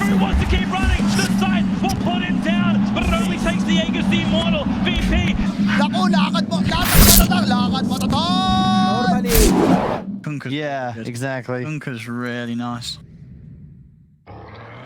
Who wants to keep running? The side will put him down, but it only takes the Aegis the Immortal. VP. Naku, lakad mo to Kunka's Yeah, good. exactly. Kunka's really nice.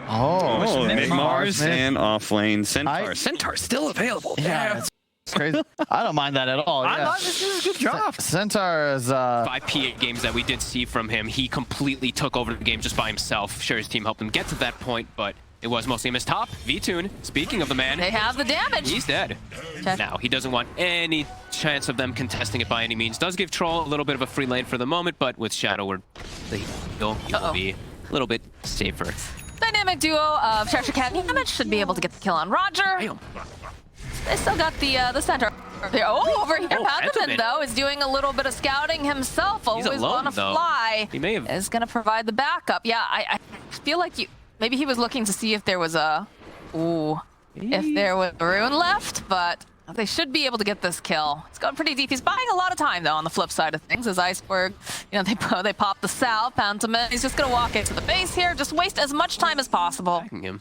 Oh, Mars and off lane Centaur. I- Centaur's still available. yeah, it's crazy. I don't mind that at all. I Yeah. thought this is a good draft. Centaur is 5 P8 games that we did see from him, he completely took over the game just by himself. Sure, his team helped him get to that point, but it was mostly him as top. V-Tune, speaking of the man, They have the damage. he's dead. Okay. Now, he doesn't want any chance of them contesting it by any means. Does give Troll a little bit of a free lane for the moment, but with Shadow, he'll be a little bit safer. Dynamic duo of Cheshire Cat and Yamich should be able to get the kill on Roger. Damn. They still got the center. Oh, over here, Phantom Phantom though is doing a little bit of scouting himself. He's Always alone, on a though. fly. He may have... Is gonna provide the backup. Yeah, I feel like maybe he was looking to see if there was if there was a rune left, but they should be able to get this kill. It's going pretty deep. He's buying a lot of time though on the flip side of things as Iceberg, you know, they pop the Sal, Phantom. He's just gonna walk into the base here, just waste as much time as possible. Him.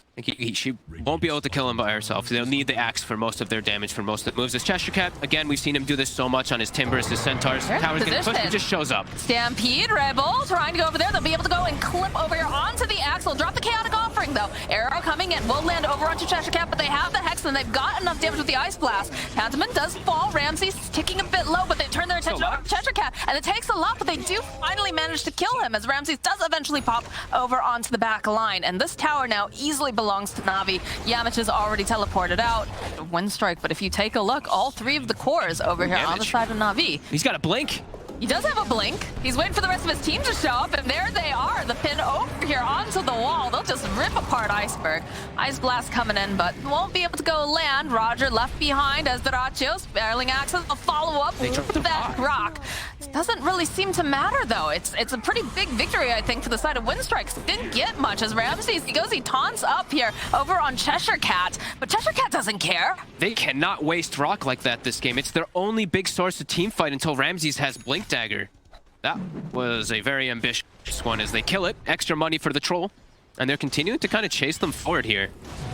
She won't be able to kill him by herself. They'll need the axe for most of their damage, for most of the moves. This Cheshire Cat, again, we've seen him do this so much on his Timbers, his Centaurs. There's Tower's the getting pushed, he position. just shows up. Stampede, Rebel trying to go over there. They'll be able to go and clip over here onto the Axle. Drop the Chaotic Offering though. Arrow coming in, will land over onto Cheshire Cat, but they have the Hex and they've got enough damage with the Ice Blast. Phantom does fall. Ramsey's ticking a bit low, but they turn their attention over to Cheshire Cat, and it takes a lot, but they do finally manage to kill him as Ramsey does eventually pop over onto the back line. And this tower now easily belongs to Navi. Yamich is already teleported out. Winstrike, but if you take a look, all 3 of the cores over here on the side of Navi. He's got a blink. He does have a blink. He's waiting for the rest of his team to show up, and there they are. The pin over here onto the wall. They'll just rip apart Iceberg. Ice Blast coming in, but won't be able to go land. Roger left behind as Duracho. Sparling Axis will follow up with that rock. It doesn't really seem to matter, though. It's a pretty big victory, I think, for the side of Winstrike. Didn't get much as Ramsey, he taunts up here over on Cheshire Cat, but Cheshire Cat doesn't care. They cannot waste rock like that this game. It's their only big source of team fight until Ramses has Blink Dagger. That was a very ambitious one as they kill it. Extra money for the Troll. And they're continuing to kind of chase them forward here.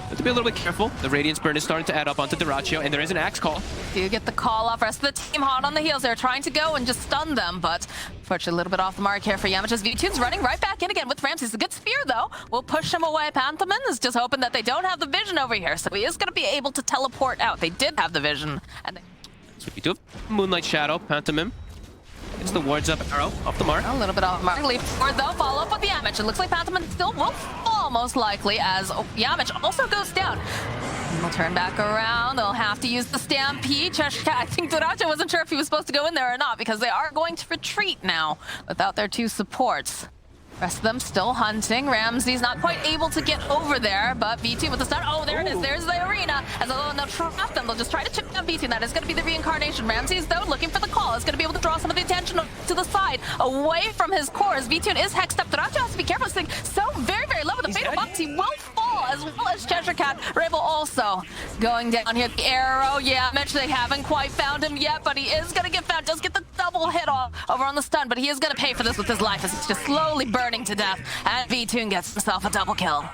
Have to be a little bit careful. The Radiance Burn is starting to add up onto Duracho, and there is an Axe Call. Do get the call off. Rest of the team hot on the heels. They're trying to go and just stun them, but unfortunately a little bit off the mark here for Yamich's. V-Tune's running right back in again with Ramses. A good spear, though. Will push him away. Pantherman is just hoping that they don't have the vision over here, so he is going to be able to teleport out. They did have the vision. And So we do have Moonlight Shadow, Pantomime. It's the wards up arrow off the mark. a little bit off the mark. Leap forward, though. Follow up with Yamich. It looks like Pantherman still will fall, most likely, as Yamich also goes down. They'll turn back around. They'll have to use the Stampede. Cheshire, I think Duracho wasn't sure if he was supposed to go in there or not because they are going to retreat now without their 2 supports. Rest of them still hunting. Ramsey's not quite able to get over there, but V2 with the stun. Oh, there it is. There's the arena. As they'll trap them, they'll just try to chip down V2. That is going to be the reincarnation. Ramsey's, though, looking for the call. Is going to be able to draw some of the attention to the side, away from his cores. V2 is hexed up. Duracho has to be careful. Staying so very, very low with the Fatal Box. He will fall, as well as Cheshire Cat. Rebel also going down here. The arrow, yeah, Mitch, they haven't quite found him yet, but he is going to get found. Does get the double hit off over on the stun, but he is going to pay for this with his life as it's just slowly burning to death. And V-Tune gets himself a double kill.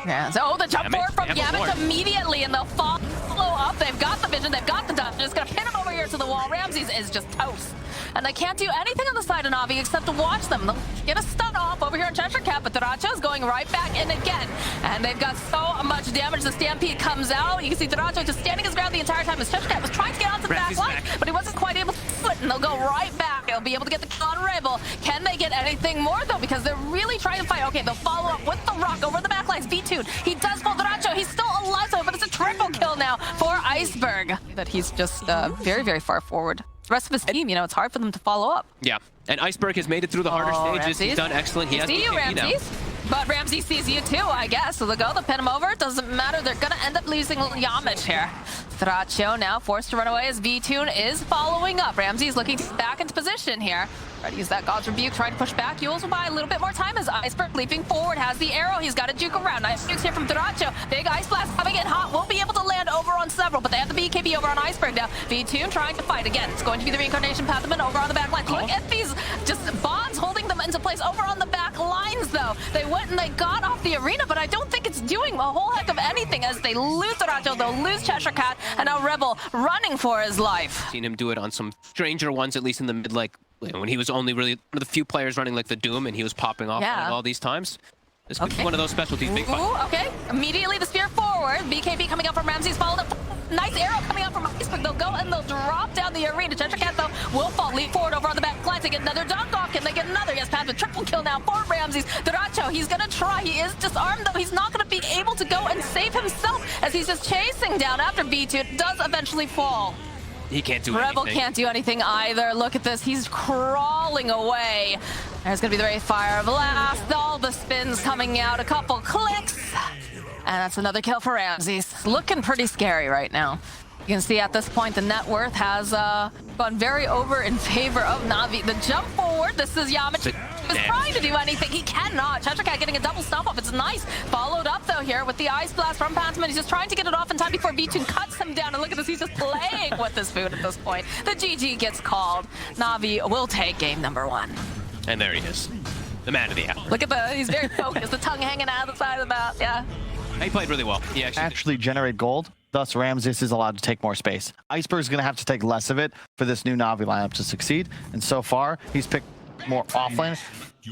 Yeah, so the jump forward from Yamich immediately, and they'll follow up. They've got the vision, they've got the dodge. They're just gonna pin him over here to the wall. Ramses is just toast. And they can't do anything on the side of Navi except to watch them. They'll get a stun off over here on Cheshire Cat, but Duracho's going right back in again. And they've got so much damage. The Stampede comes out. You can see Duracho just standing his ground the entire time as Cheshire Cat was trying to get onto the back line, but he wasn't quite able to do it, and they'll go right back. They'll be able to get the kill on Rebel. Can they get anything more, though? Because they're really trying to fight. Okay, they'll follow up with the rock over the back lines. V2, he does pull Duracho. He's still alive, though, but it's a triple kill now for Iceberg. That he's just very, very far forward. The rest of his team, you know, it's hard for them to follow up. Yeah, and Iceberg has made it through the harder stages. Ramses. He's done excellent. He has See you, BKB now. Ramses. But Ramsey sees you too, I guess. So they'll go, they'll pin him over. It doesn't matter. They're going to end up losing Yamich here. Duracho now forced to run away as V-Tune is following up. Ramsey's looking to get back into position here. Try to use that God's Rebuke, trying to push back. Yules will buy a little bit more time as Iceberg leaping forward, has the arrow. He's got to juke around. Nice jukes here from Duracho. Big Ice Blast coming in hot. Won't be able to land over on several, but they have the BKB over on Iceberg now. V-Tune trying to fight again. It's going to be the Reincarnation Pathman over on the back line. Look at these just bonds holding them into place over on the back line. signs, though. They went and they got off the arena, but I don't think it's doing a whole heck of anything as they lose Dota, they'll lose Cheshire Cat, and now Rebel running for his life. Seen him do it on some stranger ones, at least in the mid, like when he was only really one of the few players running like the Doom, and he was popping off on it all these times. This could be one of those specialties. Big fight. Ooh, okay. Immediately the spear forward. BKB coming out from Ramses, followed up. Nice arrow coming out from Iceberg. They'll go and they'll drop down the arena. Cheshire Cat, though, will fall. Lead forward over on the back line to get another dunk off. Can they get another? Yes, Pat with triple kill now for Ramses. Duracho, he's going to try. He is disarmed, though. He's not going to be able to go and save himself as he's just chasing down after B2. It does eventually fall. He can't do anything. Rebel can't do anything either. Look at this. He's crawling away. There's going to be the Wraith Fire Blast. All the spins coming out. A couple clicks. And that's another kill for Ramses. Looking pretty scary right now. You can see at this point the net worth has gone very over in favor of Navi. The jump forward. This is Yamich. He was trying to do anything. He cannot. Cheshire Cat getting a double stomp off. It's nice. Followed up, though, here with the Ice Blast from Pantman. He's just trying to get it off in time before B2 cuts him down. And look at this. He's just playing with this food at this point. The GG gets called. Navi will take game number 1. And there he is. The man of the hour. Look at the, he's very focused. The tongue hanging out of the side of the mouth. Yeah. He played really well. He actually generate gold. Thus, Ramses is allowed to take more space. Iceberg's going to have to take less of it for this new Navi lineup to succeed. And so far, he's picked more offlane.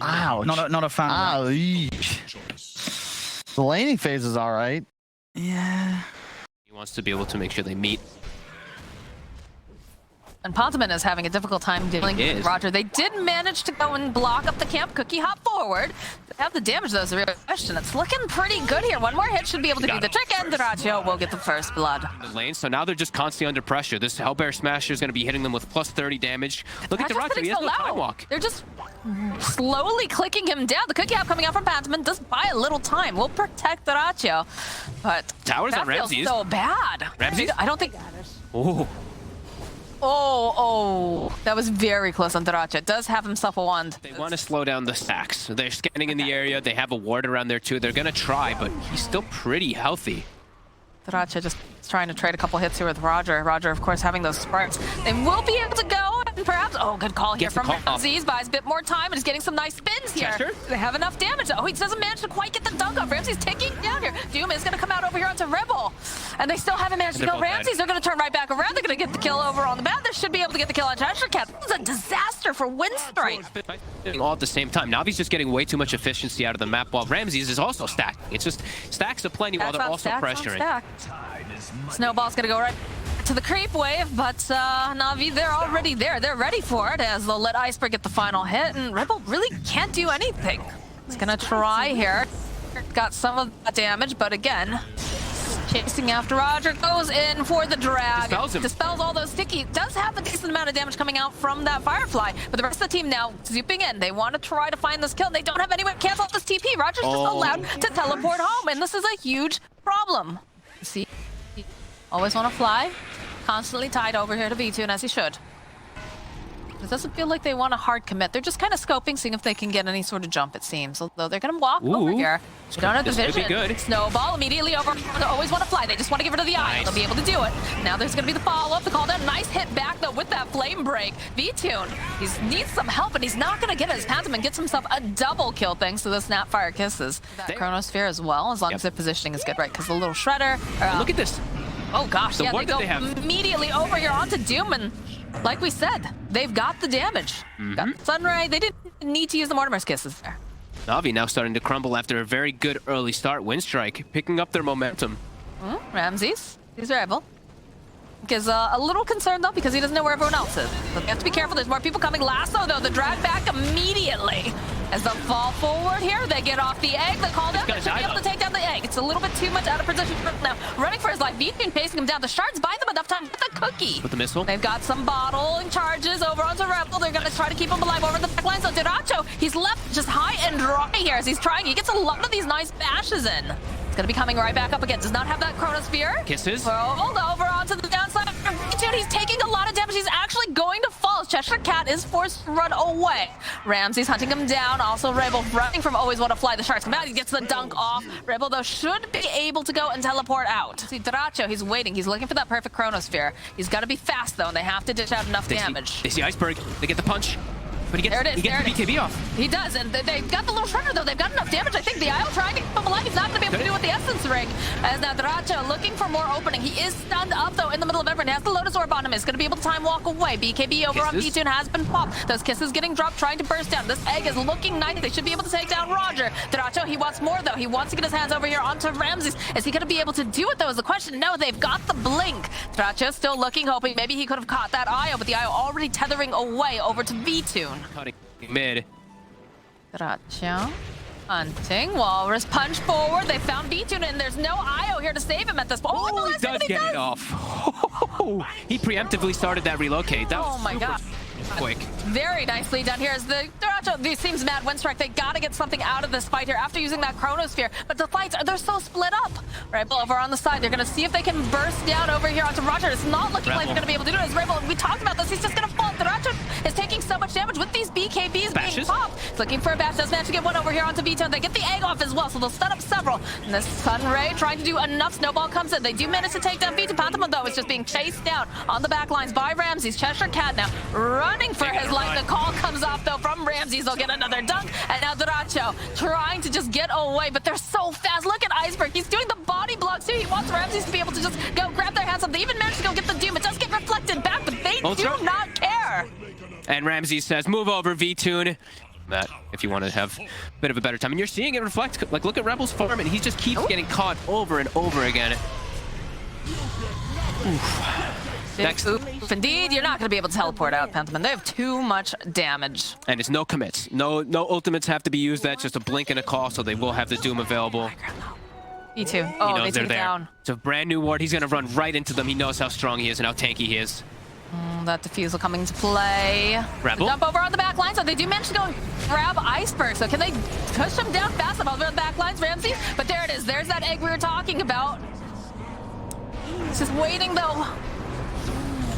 Ouch. Not a fan. Ouch. The laning phase is all right. Yeah. He wants to be able to make sure they meet. And Pontaman is having a difficult time dealing with Roger. They did manage to go and block up the camp. Cookie hop forward. They have the damage, though, is the real question. It's looking pretty good here. One more hit should be able to do the trick, and Duracho will get the first blood. The lane, so now they're just constantly under pressure. This Hellbear Smasher is going to be hitting them with plus 30 damage. Look at Duracho, he has no time walk. They're just slowly clicking him down. The cookie hop coming out from Pontaman does buy a little time. We'll protect Duracho, but Towers that on Ramses. feels so bad. Ramses? I don't think... Oh. Oh, that was very close on Duracho. Does have himself a wand. They want to slow down the stacks. They're scanning in the area. They have a ward around there too. They're going to try, but he's still pretty healthy. Duracho just trying to trade a couple hits here with Roger. Roger, of course, having those sparks. They will be able to go and perhaps... Oh, good call here from Ramses. Buys a bit more time and is getting some nice spins here. Chester? They have enough damage. Oh, he doesn't manage to quite get the dunk off. Ramses ticking down here. Doom is going to come out over here onto Rebel. And they still haven't managed to kill Ramses. They're going to turn right back around. They're going to get the kill over on the bat. They should be able to get the kill on Cheshire Cat. This is a disaster for Winstrike. All at the same time. Navi's just getting way too much efficiency out of the map, while Ramses is also stacking. It's just stacks of plenty while they're also pressuring. Snowball's going to go right to the creep wave, but Navi, they're already there. They're ready for it as they'll let Iceberg get the final hit, and Rebel really can't do anything. He's going to try here. Got some of that damage, but again, chasing after Roger, goes in for the drag. Dispels all those sticky. Does have a decent amount of damage coming out from that Firefly, but the rest of the team now zooping in. They want to try to find this kill. They don't have anywhere to cancel out this TP. Roger's just allowed to teleport home, and this is a huge problem. See? Always want to fly. Constantly tied over here to B2, and as he should. It doesn't feel like they want a hard commit. They're just kind of scoping, seeing if they can get any sort of jump, it seems. Although they're going to walk over here. They don't have the vision. Good. Snowball immediately over. They always want to fly. They just want to give rid of the eye. They'll be able to do it. Now there's going to be the follow-up, the call down. Nice hit back, though, with that flame break. V-Tune, he needs some help, and he's not going to get it. His Pantherman gets himself a double kill thanks to the Snapfire Kisses. That Chronosphere as well, as long as their positioning is good, right? Because the little Shredder... Look at this. Oh gosh, The yeah, ward they go that they have. immediately over here onto Doom, and like we said, they've got the damage. Got Sunray, they didn't need to use the Mortimer's Kisses there. Navi now starting to crumble after a very good early start. Winstrike picking up their momentum. Ramses, he's Rebel. Is a little concerned though because he doesn't know where everyone else is. So they have to be careful. There's more people coming. Lasso though, the drag back immediately. As they fall forward here, they get off the egg. They call down. They should be able to take down the egg. It's a little bit too much out of position now. Running for his life. Beacon pacing him down. The shards buy them enough time with the cookie. With the missile. They've got some bottling charges over onto Rebel. They're going to try to keep him alive over the back line. So Duracho, he's left just high and dry here as he's trying. He gets a lot of these nice bashes in. It's going to be coming right back up again. Does not have that Chronosphere. Kisses. Rolled over onto the downside. Dude, he's taking a lot of damage. He's actually going to fall. Cheshire Cat is forced to run away. Ramsey's hunting him down. Also, Rebel running from Always Want to Fly. The sharks come out. He gets the dunk off. Rebel, though, should be able to go and teleport out. See, Duracho, he's waiting. He's looking for that perfect Chronosphere. He's got to be fast, though, and they have to dish out enough damage. They see Iceberg. They get the punch. But he There it gets, is, he gets there the it BKB off. He does, and they've got the little shredder though. They've got enough damage. I think the IO trying to keep him alive. He's not going to be able to do it with the Essence Ring. As now Dracho looking for more opening. He is stunned up though in the middle of everyone. He has the Lotus Orb on him. Is going to be able to time walk away. BKB over on Kisses. B-Tune has been popped. Those kisses getting dropped, trying to burst down. This egg is looking nice. They should be able to take down Roger. Dracho, he wants more though. He wants to get his hands over here onto Ramses. Is he going to be able to do it though is the question. No, they've got the blink. Dracho still looking, hoping maybe he could have caught that IO, but the IO already tethering away over to V-Tune. Cutting mid. Dracho hunting. Walrus punch forward. They found B-Tune and there's no IO here to save him at this point. Oh, he does get it off. He preemptively started that relocate. That was Oh my super god. quick. Very nicely done here as the Dracho, these seems mad Winstrike. They gotta get something out of this fight here after using that Chronosphere. But the fights, they're so split up. Rebel over on the side. They're gonna see if they can burst down over here onto Roger. It's not looking like they're gonna be able to do it. As Rebel, we talked about this, he's just gonna fall. Dracho is taking so much damage with these BKBs being Bashes. popped. He's looking for a bash. Does manage to get one over here onto V-Tone. They get the egg off as well, so they'll stun up several. And the Sun Ray trying to do enough. Snowball comes in. They do manage to take down V-Tone. Pantomime though is just being chased down on the back lines by Ramses. Cheshire Cat now running for his life. The call comes off though from Ramses. They'll get another dunk. And now Dracho trying to just get away, but they're so fast. Look at Iceberg. He's doing the body blocks too. He wants Ramses to be able to just go grab their hands up. They even managed to go get the Doom. It does get reflected back, but they Ultra. do not care. And Ramsey says, move over, V-Tune. That, if you want to have a bit of a better time. And you're seeing it reflect. Like, look at Rebel's farm, and he just keeps getting caught over and over again. Next. Oof, indeed, you're not going to be able to teleport out, Pentiment. They have too much damage. And it's no commits. No ultimates have to be used. That's just a blink and a call, so they will have the Doom available. E2. He Oh, knows they they're took it there. down. It's a brand new ward. He's going to run right into them. He knows how strong he is and how tanky he is. That defusal coming to play. Rebel. Jump over on the back line, so they do manage to go and grab Iceberg. So can they push him down fast enough over the back lines, Ramsey? But there it is. There's that egg we were talking about. He's just waiting, though.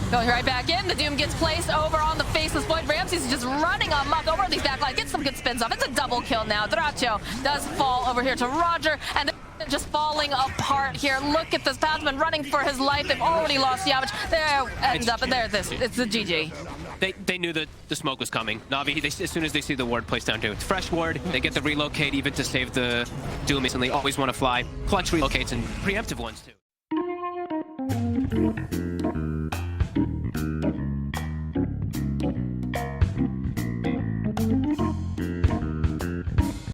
Going right back in. The Doom gets placed over on the faceless void. Ramsey's just running amok over these back lines. Gets some good spins off. It's a double kill now. Dracho does fall over here to Roger. And they're just falling apart here. Look at this. Pathman running for his life. They've already lost Yavich. There ends up. And there it is. It's the GG. They knew that the smoke was coming. Navi, as soon as they see the ward placed down too. It's fresh ward. They get the relocate even to save the Doomies, and they always want to fly. Clutch relocates and preemptive ones too.